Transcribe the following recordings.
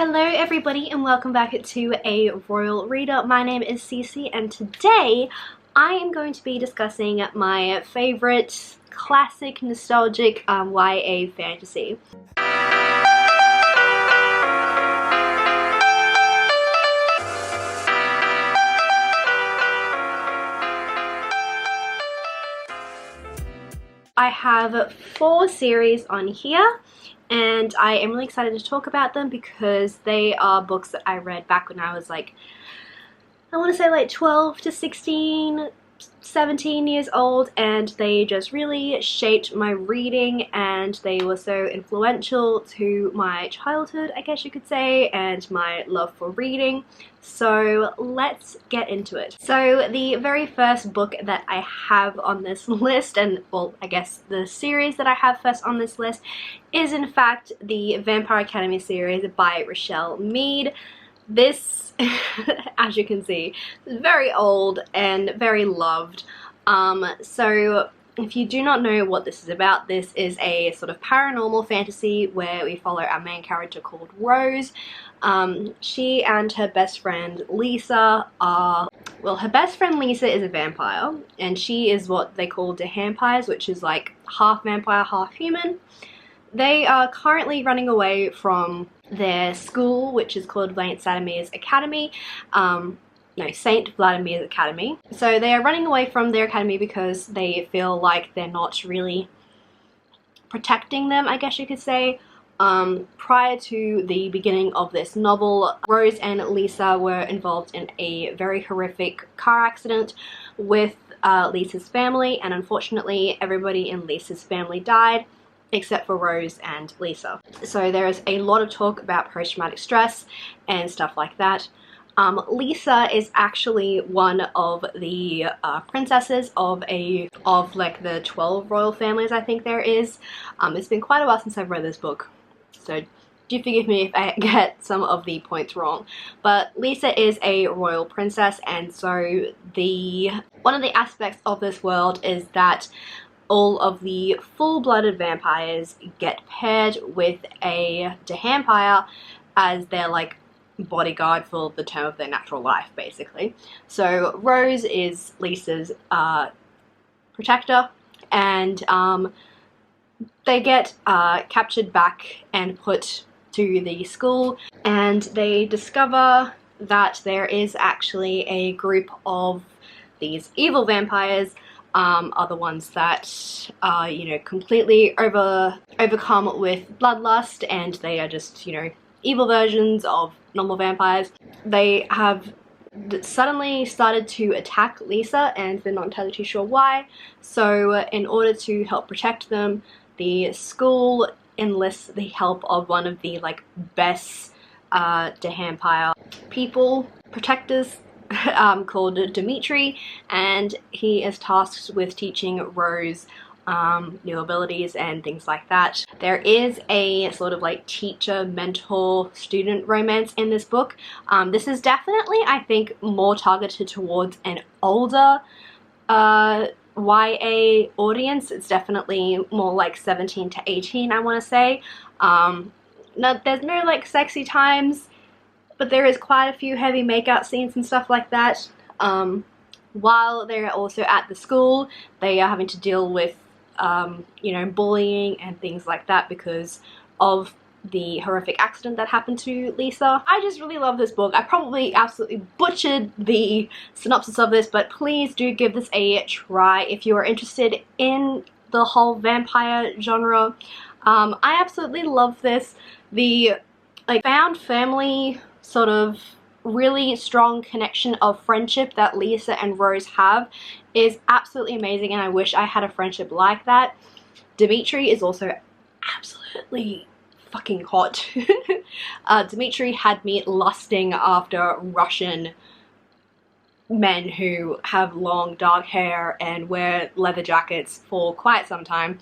Hello everybody and welcome back to A Royal Reader. My name is Cece and today I am going to be discussing my favourite classic nostalgic YA fantasy. I have 4 series on here and I am really excited to talk about them because they are books that I read back when I was like, I want to say like 12 to 16, 17 years old, and they just really shaped my reading and they were so influential to my childhood, I guess you could say, and my love for reading. So let's get into it. So the very first book that I have on this list, and well, I guess the series that I have first on this list, is in fact the Vampire Academy series by Richelle Mead. This, as you can see, is very old and very loved. So if you do not know what this is about, this is a sort of paranormal fantasy where we follow our main character called Rose. She and her best friend Lisa are, well, her best friend Lisa is a vampire and she is what they call dehampires, which is like half vampire, half human. They are currently running away from their school, which is called St. Vladimir's Academy. St. Vladimir's Academy. So they are running away from their academy because they feel like they're not really protecting them, I guess you could say. Prior to the beginning of this novel, Rose and Lisa were involved in a very horrific car accident with Lisa's family, and unfortunately everybody in Lisa's family died except for Rose and Lisa. So there is a lot of talk about post-traumatic stress and stuff like that. Lisa is actually one of the princesses of like the 12 royal families, I think there is. It's been quite a while since I've read this book, so do forgive me if I get some of the points wrong. But Lisa is a royal princess, and so one of the aspects of this world is that all of the full-blooded vampires get paired with a dehampire as their like bodyguard for the term of their natural life, basically. So Rose is Lisa's protector, and they get captured back and put to the school, and they discover that there is actually a group of these evil vampires are the ones that are, completely overcome with bloodlust, and they are just, evil versions of normal vampires. They have suddenly started to attack Lisa, and they're not entirely too sure why. So in order to help protect them, the school enlists the help of one of the best dehampire protectors, called Dimitri, and he is tasked with teaching Rose new abilities and things like that. There is a sort of teacher, mentor, student romance in this book. This is definitely, I think, more targeted towards an older YA audience. It's definitely more like 17 to 18, I want to say. There's no sexy times, but there is quite a few heavy makeout scenes and stuff like that. While they're also at the school, they are having to deal with, bullying and things like that because of the horrific accident that happened to Lisa. I just really love this book. I probably absolutely butchered the synopsis of this, but please do give this a try if you are interested in the whole vampire genre. I absolutely love this. The found family sort of really strong connection of friendship that Lisa and Rose have is absolutely amazing, and I wish I had a friendship like that. Dimitri is also absolutely fucking hot. Dimitri had me lusting after Russian men who have long dark hair and wear leather jackets for quite some time.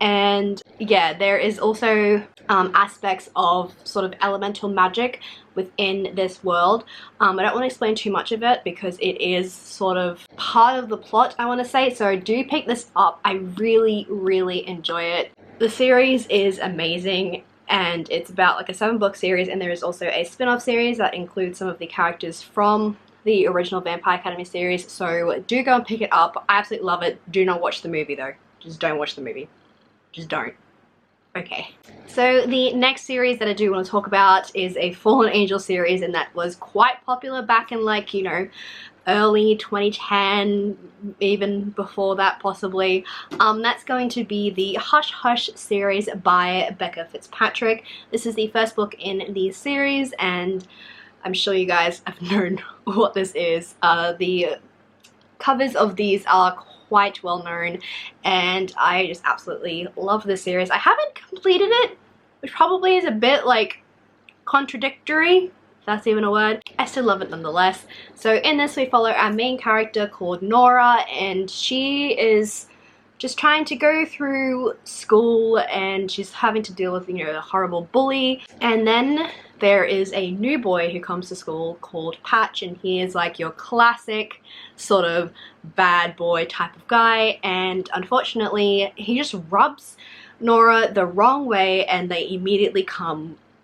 And yeah, there is also aspects of sort of elemental magic within this world. I don't want to explain too much of it because it is sort of part of the plot, I want to say, so do pick this up. I really, really enjoy it. The series is amazing and it's about like a 7-book series, and there is also a spin-off series that includes some of the characters from the original Vampire Academy series, so do go and pick it up. I absolutely love it. Do not watch the movie though. Just don't watch the movie. Just don't. Okay. So the next series that I do want to talk about is a Fallen Angel series, and that was quite popular back in, like, you know, early 2010, even before that possibly. That's going to be the Hush Hush series by Becca Fitzpatrick. This is the first book in the series, and I'm sure you guys have known what this is. The covers of these are quite well known, and I just absolutely love this series. I haven't completed it, which probably is a bit like contradictory, if that's even a word. I still love it nonetheless. So in this we follow our main character called Nora, and she is just trying to go through school, and she's having to deal with, you know, a horrible bully. And then there is a new boy who comes to school called Patch, and he is like your classic sort of bad boy type of guy, and unfortunately he just rubs Nora the wrong way, and they immediately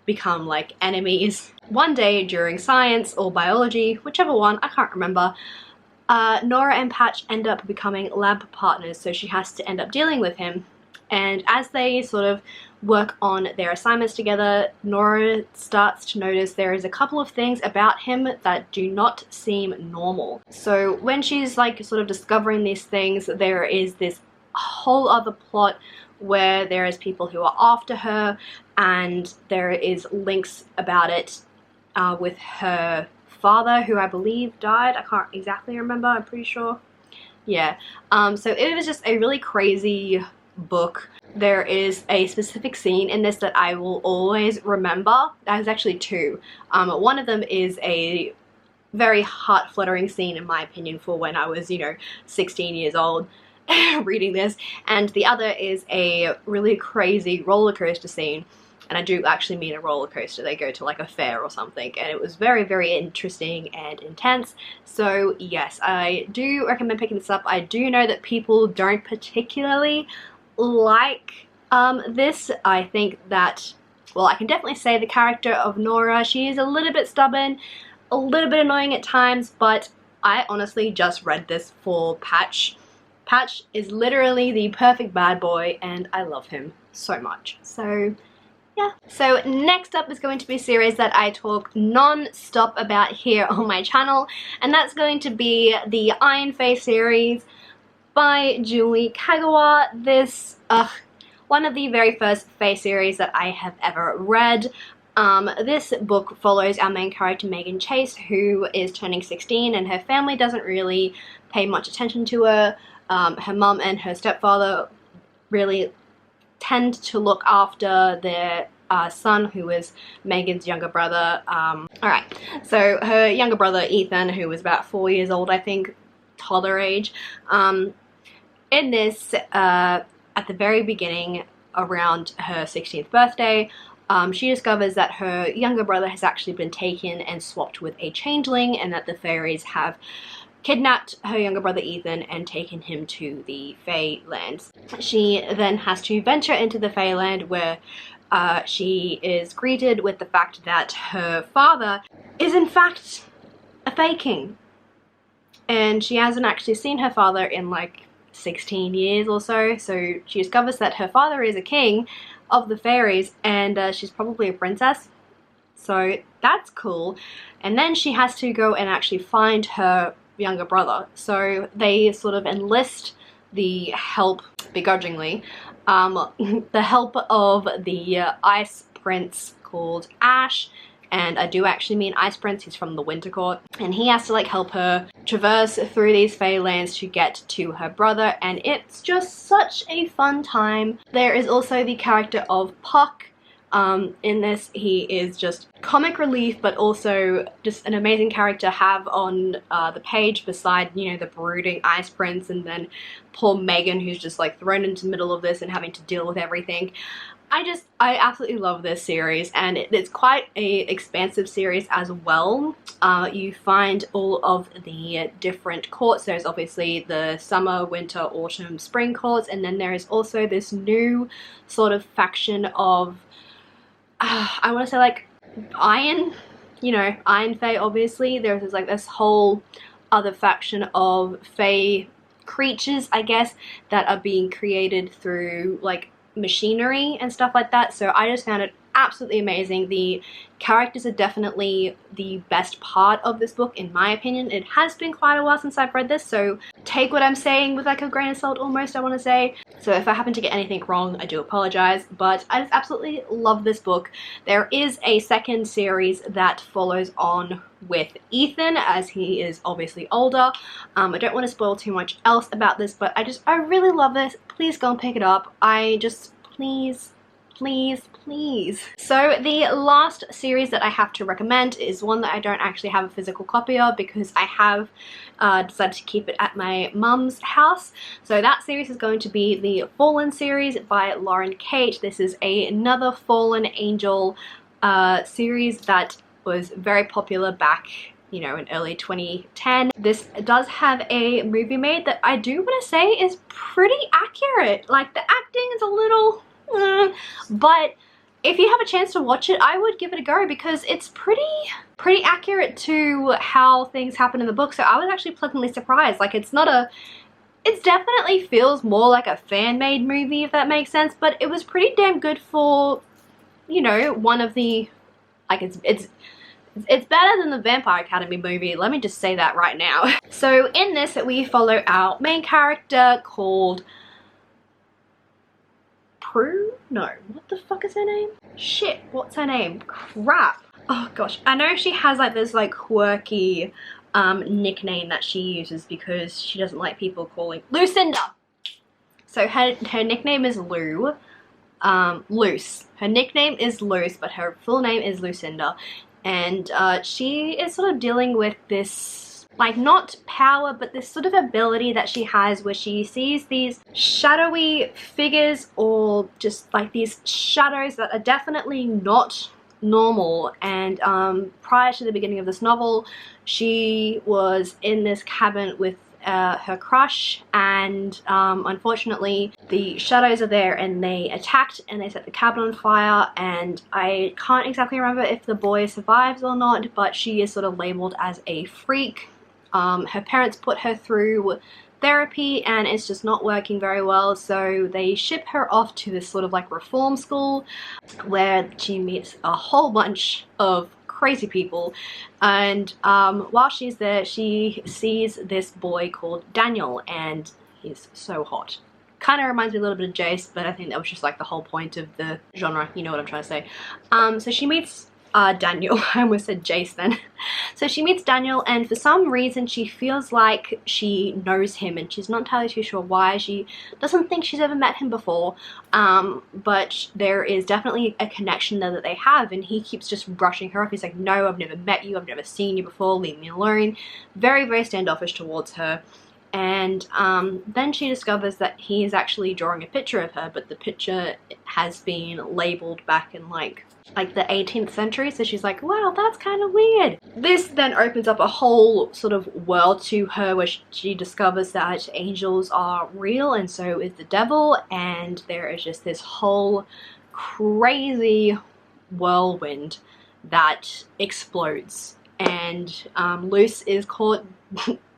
become like enemies. One day during science or biology, whichever one, I can't remember, Nora and Patch end up becoming lab partners, so she has to end up dealing with him. And as they sort of work on their assignments together, Nora starts to notice there is a couple of things about him that do not seem normal. So when she's like sort of discovering these things, there is this whole other plot where there is people who are after her, and there is links about it with her father, who I believe died. I can't exactly remember, I'm pretty sure. Yeah, so it was just a really crazy book. There is a specific scene in this that I will always remember. There's actually two. One of them is a very heart-fluttering scene, in my opinion, for when I was, you know, 16 years old reading this, and the other is a really crazy roller coaster scene. And I do actually mean a roller coaster. They go to like a fair or something, and it was very, very interesting and intense. So yes, I do recommend picking this up. I do know that people don't particularly like this. I think that, well, I can definitely say the character of Nora, she is a little bit stubborn, a little bit annoying at times, but I honestly just read this for Patch. Patch is literally the perfect bad boy, and I love him so much. So yeah. So next up is going to be a series that I talk non-stop about here on my channel, and that's going to be the Iron Face series by Julie Kagawa. This, one of the very first Fae series that I have ever read. This book follows our main character Megan Chase, who is turning 16, and her family doesn't really pay much attention to her. Her mum and her stepfather really tend to look after their son, who is Megan's younger brother. Alright, so her younger brother Ethan, who was about 4 years old, I think, toddler age. In this, at the very beginning, around her 16th birthday, she discovers that her younger brother has actually been taken and swapped with a changeling, and that the fairies have kidnapped her younger brother Ethan and taken him to the Fae lands. She then has to venture into the Fae land, where she is greeted with the fact that her father is in fact a Fae king. And she hasn't actually seen her father in like 16 years or so, so she discovers that her father is a king of the fairies, and she's probably a princess. So that's cool. And then she has to go and actually find her younger brother. So they sort of enlist the help, begrudgingly, the help of the ice prince called Ash. And I do actually mean Ice Prince, he's from the Winter Court. And he has to like help her traverse through these Fae lands to get to her brother, and it's just such a fun time. There is also the character of Puck. In this, he is just comic relief, but also just an amazing character to have on the page beside, you know, the brooding Ice Prince, and then poor Megan, who's just like thrown into the middle of this and having to deal with everything. I absolutely love this series, and it's quite a expansive series as well. You find all of the different courts. There's obviously the summer, winter, autumn, spring courts, and then there is also this new sort of faction of I want to say like Iron, you know, Iron Fae. Obviously there's like this whole other faction of Fae creatures, I guess, that are being created through like machinery and stuff like that. So I just found it absolutely amazing. The characters are definitely the best part of this book in my opinion. It has been quite a while since I've read this, so take what I'm saying with like a grain of salt almost, I want to say. So if I happen to get anything wrong, I do apologize, but I just absolutely love this book. There is a second series that follows on with Ethan, as he is obviously older. I don't want to spoil too much else about this, but I really love this. Please go and pick it up. Please. So the last series that I have to recommend is one that I don't actually have a physical copy of because I have decided to keep it at my mum's house. So that series is going to be the Fallen series by Lauren Kate. This is another Fallen Angel series that was very popular back, you know, in early 2010. This does have a movie made that I do want to say is pretty accurate. Like the acting is a little but if you have a chance to watch it, I would give it a go because it's pretty accurate to how things happen in the book. So I was actually pleasantly surprised. Like it definitely feels more like a fan-made movie, if that makes sense, but it was pretty damn good for, you know, one of the, like it's better than the Vampire Academy movie, let me just say that right now. So in this we follow our main character called No, what the fuck is her name? Shit, what's her name? Crap. Oh gosh, I know she has like this like quirky nickname that she uses because she doesn't like people calling Lucinda. So her nickname is Luce. Her nickname is Luce, but her full name is Lucinda. And she is sort of dealing with this, like, not power, but this sort of ability that she has where she sees these shadowy figures, or just like these shadows that are definitely not normal. And prior to the beginning of this novel, she was in this cabin with her crush, and unfortunately the shadows are there and they attacked and they set the cabin on fire, and I can't exactly remember if the boy survives or not, but she is sort of labeled as a freak. Her parents put her through therapy and it's just not working very well, so they ship her off to this sort of like reform school where she meets a whole bunch of crazy people. And while she's there, she sees this boy called Daniel, and he's so hot. Kind of reminds me a little bit of Jace, but I think that was just like the whole point of the genre, you know what I'm trying to say. So she meets Daniel. I almost said Jace then. So she meets Daniel, and for some reason she feels like she knows him, and she's not entirely too sure why. She doesn't think she's ever met him before, but there is definitely a connection there that they have, and he keeps just brushing her off. He's like, no, I've never met you, I've never seen you before, leave me alone. Very, very standoffish towards her. And then she discovers that he is actually drawing a picture of her, but the picture has been labeled back in like the 18th century, so she's like, wow, that's kind of weird. This then opens up a whole sort of world to her where she discovers that angels are real and so is the devil, and there is just this whole crazy whirlwind that explodes, and Luce is caught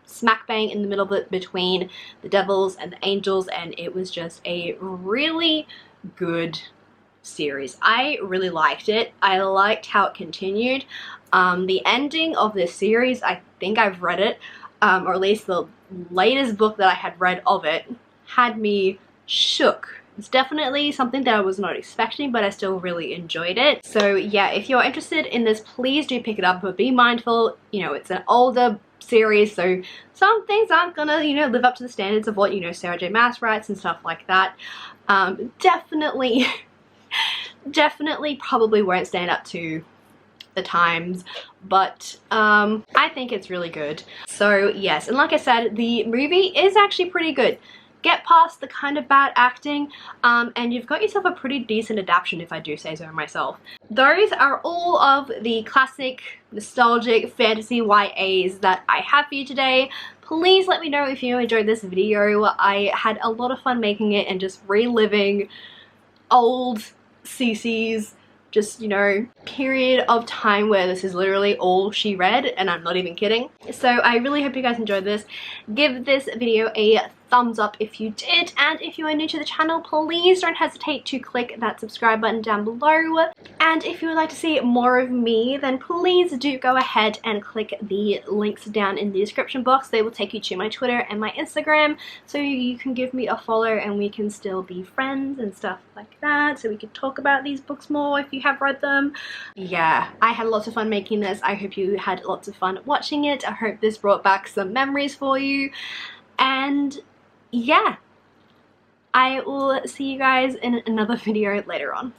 smack bang in the middle of it between the devils and the angels, and it was just a really good series. I really liked it. I liked how it continued. The ending of this series, I think I've read it, or at least the latest book that I had read of it, had me shook. It's definitely something that I was not expecting, but I still really enjoyed it. So yeah, if you're interested in this, please do pick it up, but be mindful, you know, it's an older series, so some things aren't gonna, you know, live up to the standards of what, you know, Sarah J Maas writes and stuff like that. Definitely probably won't stand up to the times, but I think it's really good. So yes, and like I said, the movie is actually pretty good. Get past the kind of bad acting, and you've got yourself a pretty decent adaptation, if I do say so myself. Those are all of the classic, nostalgic fantasy YAs that I have for you today. Please let me know if you enjoyed this video. I had a lot of fun making it and just reliving old CC's just, you know, period of time where this is literally all she read, and I'm not even kidding. So I really hope you guys enjoyed this. Give this video a thumbs up if you did, and if you are new to the channel, please don't hesitate to click that subscribe button down below. And if you would like to see more of me, then please do go ahead and click the links down in the description box. They will take you to my Twitter and my Instagram, so you can give me a follow and we can still be friends and stuff like that, so we can talk about these books more if you have read them. Yeah, I had lots of fun making this. I hope you had lots of fun watching it. I hope this brought back some memories for you, and yeah, I will see you guys in another video later on.